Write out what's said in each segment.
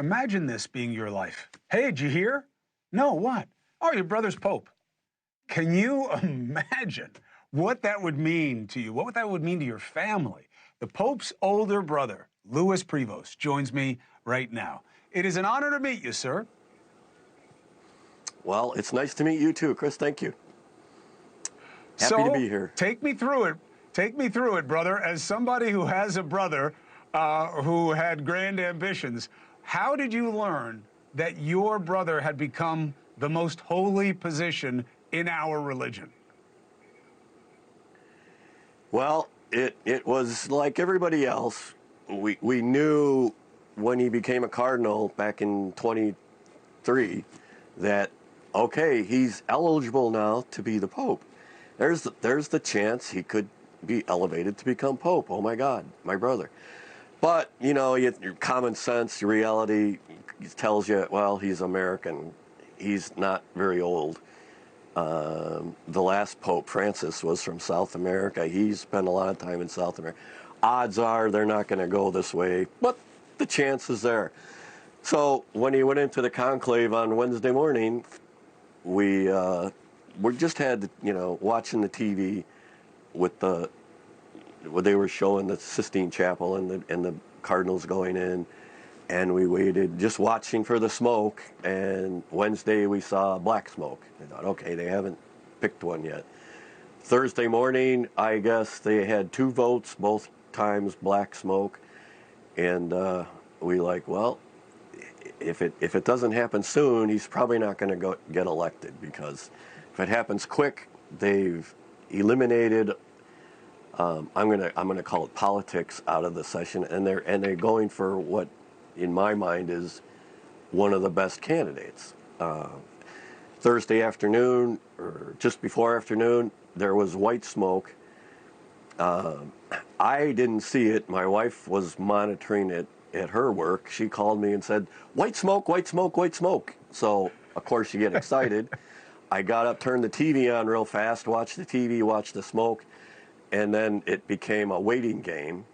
Imagine this being your life. Hey, did you hear? No, what? Oh, your brother's Pope. Can you imagine what that would mean to you? What that would mean to your family? The Pope's older brother, Louis Prevost, joins me right now. It is an honor to meet you, sir. Well, it's nice to meet you too, Chris. Thank you. Happy to be here. Take me through it. Take me through it, brother. As somebody who has a brother who had grand ambitions, how did you learn that your brother had become the most holy position in our religion? Well, it was like everybody else. We knew when he became a cardinal back in 23 that, okay, he's eligible now to be the Pope. There's the chance he could be elevated to become Pope. Oh my God, my brother. But, you know, your common sense, your reality tells you, well, he's American. He's not very old. The last Pope, Francis, was from South America. He spent a lot of time in South America. Odds are they're not going to go this way, but the chance is there. So when he went into the conclave on Wednesday morning, we just had, you know, watching the TV with where they were showing the Sistine Chapel and the cardinals going in, and we waited, just watching for the smoke. And Wednesday we saw black smoke. I thought, okay, they haven't picked one yet. Thursday morning, I guess they had 2 votes, both times black smoke, and we like, well, if it doesn't happen soon, he's probably not going to get elected, because if it happens quick, they've eliminated. I'm gonna call it politics out of the session, and they're going for what, in my mind, is one of the best candidates. Thursday afternoon, or just before afternoon, there was white smoke. I didn't see it. My wife was monitoring it at her work. She called me and said, "White smoke, white smoke, white smoke." So of course you get excited. I got up, turned the TV on real fast, watched the TV, watched the smoke. And then it became a waiting game.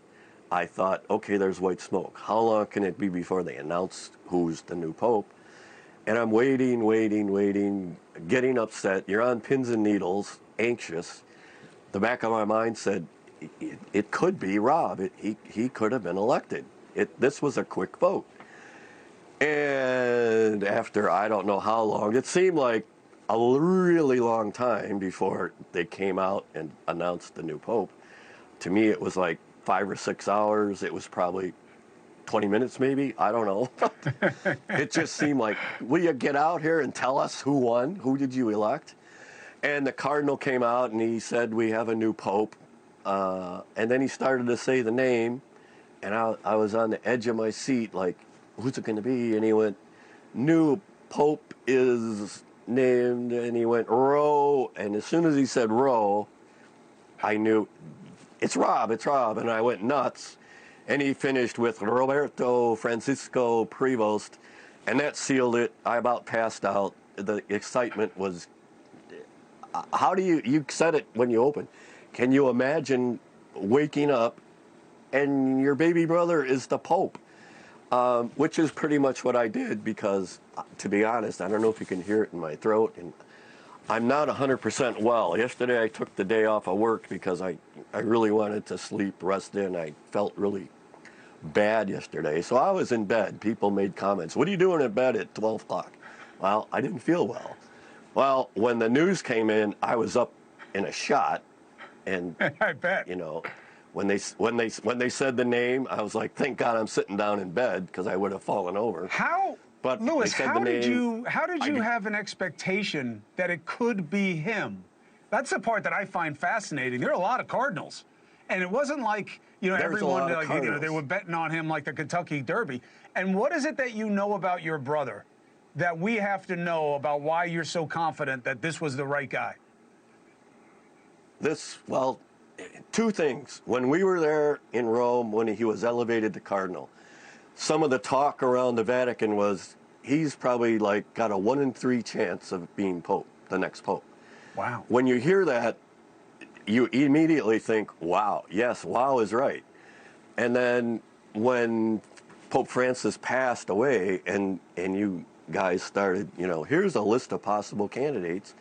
I thought, okay, there's white smoke. How long can it be before they announce who's the new Pope? And I'm waiting, getting upset. You're on pins and needles, anxious. The back of my mind said, it could be Rob. He could have been elected. This was a quick vote. And after I don't know how long, it seemed like a really long time before they came out and announced the new Pope. To me, it was like 5 or 6 hours. It was probably 20 minutes, maybe. I don't know. It just seemed like, will you get out here and tell us who won? Who did you elect? And the cardinal came out and he said, we have a new Pope. And then he started to say the name. And I was on the edge of my seat, like, who's it going to be? And he went, new Pope is named, and he went, Roe. And as soon as he said Roe, I knew, it's Rob, and I went nuts. And he finished with Roberto Francisco Prevost, and that sealed it. I about passed out. The excitement was, how do you said it when you opened. Can you imagine waking up and your baby brother is the Pope? Which is pretty much what I did, because, to be honest, I don't know if you can hear it in my throat, and I'm not 100% well. Yesterday I took the day off of work because I really wanted to sleep, rest in. I felt really bad yesterday, so I was in bed. People made comments, what are you doing in bed at 12 o'clock? Well, I didn't feel well. Well, when the news came in, I was up in a shot, and I bet. You know, when they said the name, I was like, thank God I'm sitting down in bed, because I would have fallen over. How, but Louis, how did you I have an expectation that it could be him? That's the part that I find fascinating. There are a lot of Cardinals, and it wasn't like, you know, everyone, like, you know, they were betting on him like the Kentucky Derby. And what is it that you know about your brother that we have to know about why you're so confident that this was the right guy? Well, 2 things. When we were there in Rome, when he was elevated to cardinal, some of the talk around the Vatican was he's probably like got a 1 in 3 chance of being Pope, the next Pope. Wow. When you hear that, you immediately think, wow, yes, wow is right. And then when Pope Francis passed away, and you guys started, here's a list of possible candidates,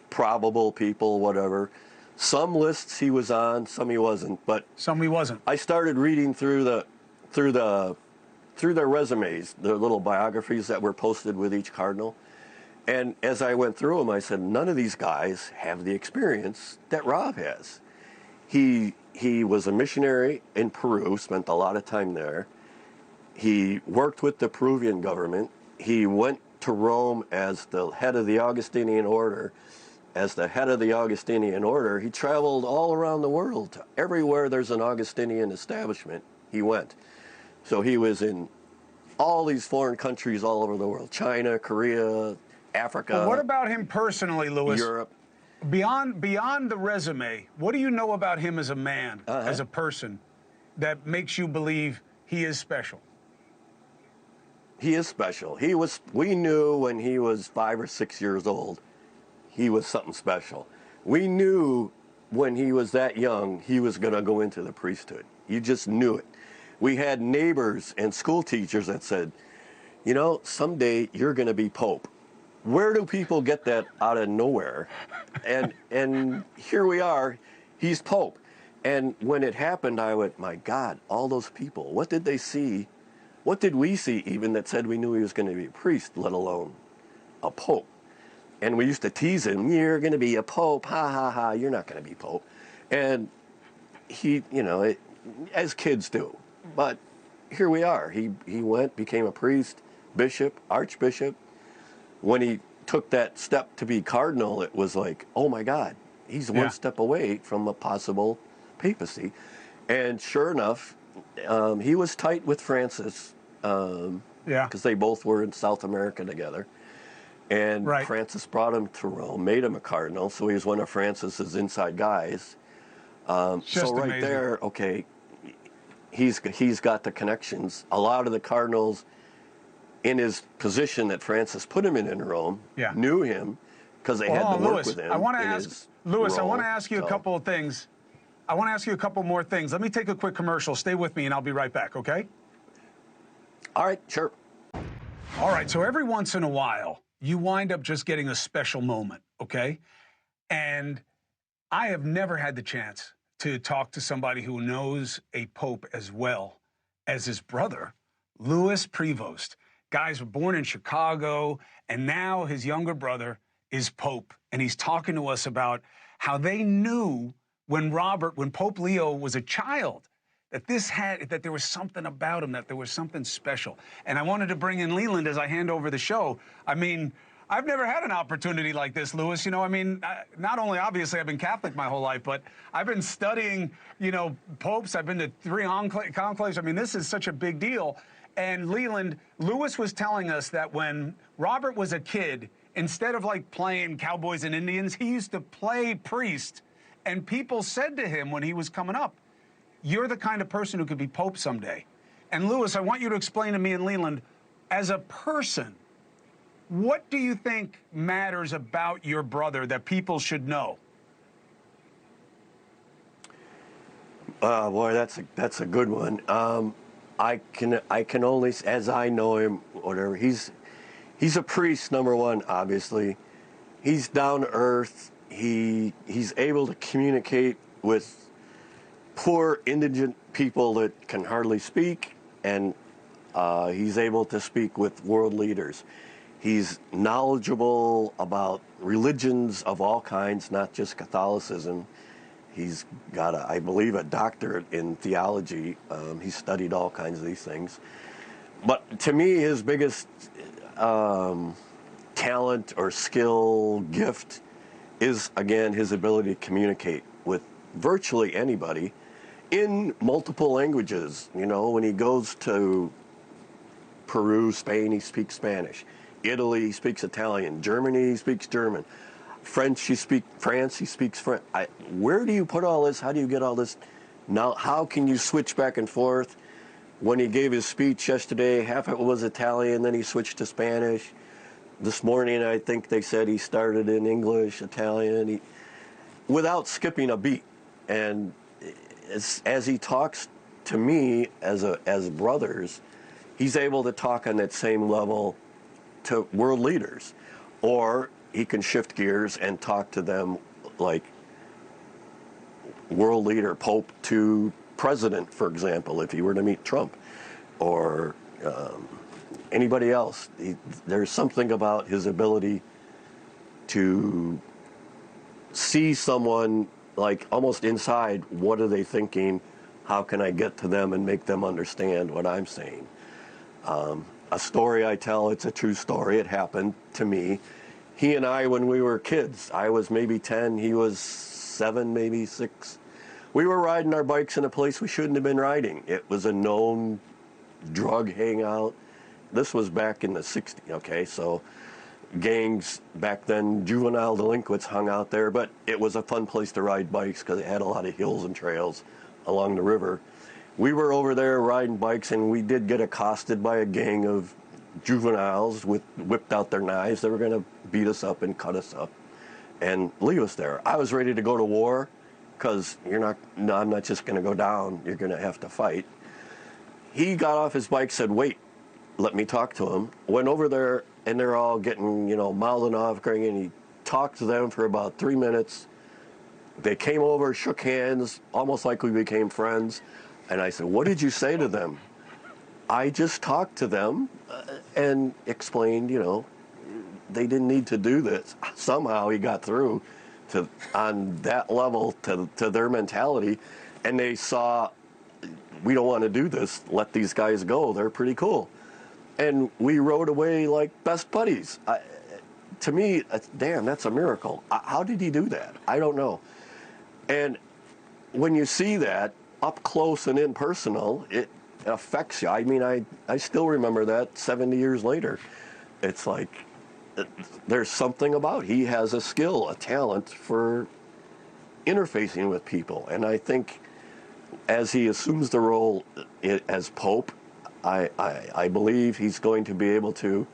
probable people, whatever. Some lists he was on, some he wasn't, but some he wasn't. I started reading through their resumes, their little biographies that were posted with each cardinal. And as I went through them, I said, none of these guys have the experience that Rob has. He was a missionary in Peru, spent a lot of time there. He worked with the Peruvian government. He went to Rome as the head of the Augustinian order. As the head of the Augustinian order, he traveled all around the world. Everywhere there's an Augustinian establishment, he went. So he was in all these foreign countries all over the world: China, Korea, Africa. But what about him personally, Louis? Europe. Beyond the resume, what do you know about him as a man, as a person, that makes you believe he is special? He is special. We knew when he was 5 or 6 years old, he was something special. We knew when he was that young, he was going to go into the priesthood. You just knew it. We had neighbors and school teachers that said, someday you're going to be Pope. Where do people get that out of nowhere? And here we are, he's Pope. And when it happened, I went, my God, all those people, what did they see? What did we see even that said we knew he was going to be a priest, let alone a Pope? And we used to tease him, you're going to be a Pope, ha, ha, ha, you're not going to be Pope. And he, as kids do. But here we are. He went, became a priest, bishop, archbishop. When he took that step to be cardinal, it was like, oh my God, he's one step away from a possible papacy. And sure enough, he was tight with Francis, because they both were in South America together. And Francis brought him to Rome, made him a cardinal, so he was one of Francis's inside guys. So right amazing. There, okay, he's got the connections. A lot of the cardinals in his position that Francis put him in Rome knew him because they had to work with him. I want to ask you a couple of things. I want to ask you a couple more things. Let me take a quick commercial. Stay with me, and I'll be right back, okay? All right, sure. All right, so every once in a while, you wind up just getting a special moment, okay? And I have never had the chance to talk to somebody who knows a pope as well as his brother, Louis Prevost. Guys were born in Chicago, and now his younger brother is Pope, and he's talking to us about how they knew when Pope Leo was a child, that there was something about him, that there was something special. And I wanted to bring in Leland as I hand over the show. I mean, I've never had an opportunity like this, Louis. Not only, obviously, I've been Catholic my whole life, but I've been studying, popes. I've been to 3 conclaves. I mean, this is such a big deal. And Leland, Louis was telling us that when Robert was a kid, instead of playing cowboys and Indians, he used to play priest. And people said to him when he was coming up, you're the kind of person who could be Pope someday. And Louis, I want you to explain to me and Leland, as a person, what do you think matters about your brother that people should know? Boy, that's a good one. I can only, as I know him, whatever. He's a priest, number one, obviously. He's down to earth. He's able to communicate with poor indigent people that can hardly speak, and he's able to speak with world leaders. He's knowledgeable about religions of all kinds, not just Catholicism. He's got, I believe, a doctorate in theology. He studied all kinds of these things. But to me, his biggest talent or skill, gift, is, again, his ability to communicate with virtually anybody in multiple languages. When he goes to Peru, Spain, he speaks Spanish. Italy, he speaks Italian. Germany, he speaks German. France, he speaks French. Where do you put all this? How do you get all this? Now, how can you switch back and forth? When he gave his speech yesterday, half of it was Italian, then he switched to Spanish. This morning, I think they said he started in English, Italian, without skipping a beat. And as he talks to me as brothers, he's able to talk on that same level to world leaders. Or he can shift gears and talk to them like world leader, Pope to president, for example, if he were to meet Trump, or anybody else. There's something about his ability to see someone like almost inside. What are they thinking? How can I get to them and make them understand what I'm saying? A story I tell, it's a true story. It happened to me. He and I, when we were kids, I was maybe 10, he was 7, maybe 6. We were riding our bikes in a place we shouldn't have been riding. It was a known drug hangout. This was back in the 60s, okay? So gangs back then, juvenile delinquents hung out there, but it was a fun place to ride bikes because it had a lot of hills and trails along the river. We were over there riding bikes, and we did get accosted by a gang of juveniles with whipped out their knives. They were going to beat us up and cut us up and leave us there. I was ready to go to war because I'm not just going to go down. You're going to have to fight. He got off his bike, said, wait, let me talk to him. Went over there, and they're all getting, mouthing off, and he talked to them for about 3 minutes. They came over, shook hands, almost like we became friends. And I said, what did you say to them? I just talked to them and explained, they didn't need to do this. Somehow he got through on that level to their mentality. And they saw, we don't want to do this. Let these guys go. They're pretty cool. And we rode away like best buddies. To me, damn, that's a miracle. How did he do that? I don't know. And when you see that up close and impersonal, it affects you. I mean, I still remember that 70 years later. It's like there's something about he has a skill, a talent for interfacing with people. And I think as he assumes the role as Pope, I believe he's going to be able to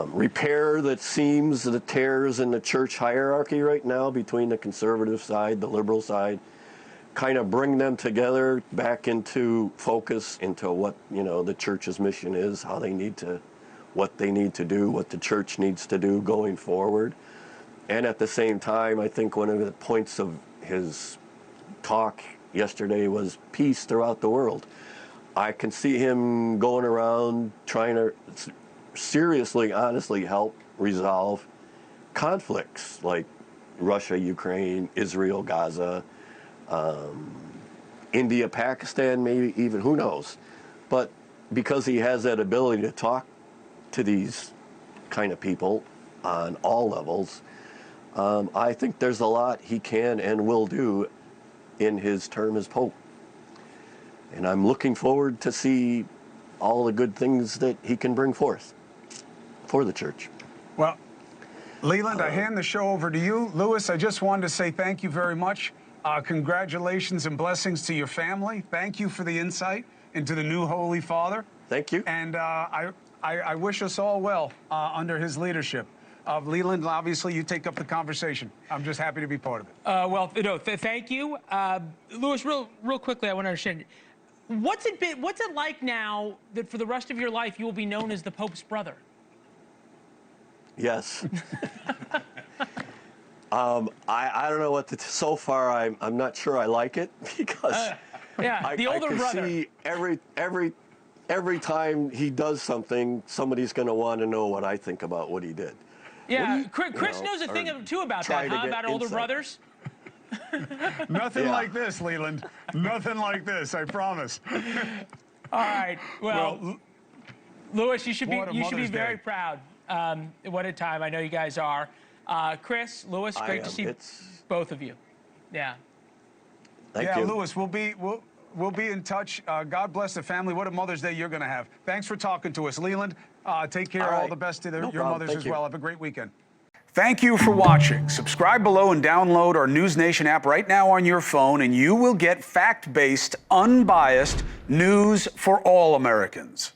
repair the seams, the tears in the church hierarchy right now between the conservative side, the liberal side, kind of bring them together back into focus, into what, the church's mission is, how they need to, what they need to do, what the church needs to do going forward. And at the same time, I think one of the points of his talk yesterday was peace throughout the world. I can see him going around trying to seriously, honestly help resolve conflicts like Russia, Ukraine, Israel, Gaza, India, Pakistan, maybe even, who knows. But because he has that ability to talk to these kind of people on all levels, I think there's a lot he can and will do in his term as Pope. And I'm looking forward to see all the good things that he can bring forth for the church. Well, Leland, I hand the show over to you. Louis, I just wanted to say thank you very much. Congratulations and blessings to your family. Thank you for the insight into the new Holy Father. Thank you. And I wish us all well under his leadership. Leland, obviously, you take up the conversation. I'm just happy to be part of it. Thank you. Louis, real quickly, I want to understand, what's it like now that for the rest of your life you will be known as the Pope's brother? Yes. I don't know what to, so far I'm not sure I like it because the older I can brother. see every time he does something, somebody's going to want to know what I think about what he did. Yeah, Chris knows a thing or two about that, huh? About older brothers? Nothing like this, Leland. Nothing like this, I promise. All right. Well, Louis, you should be very proud. What a time. I know you guys are. Chris, Louis, great to see both of you. Yeah. Thank you. Louis, we'll be in touch. God bless the family. What a Mother's Day you're going to have. Thanks for talking to us. Leland, take care. All the best to your mothers as well. Have a great weekend. Thank you for watching. Subscribe below and download our NewsNation app right now on your phone, and you will get fact-based, unbiased news for all Americans.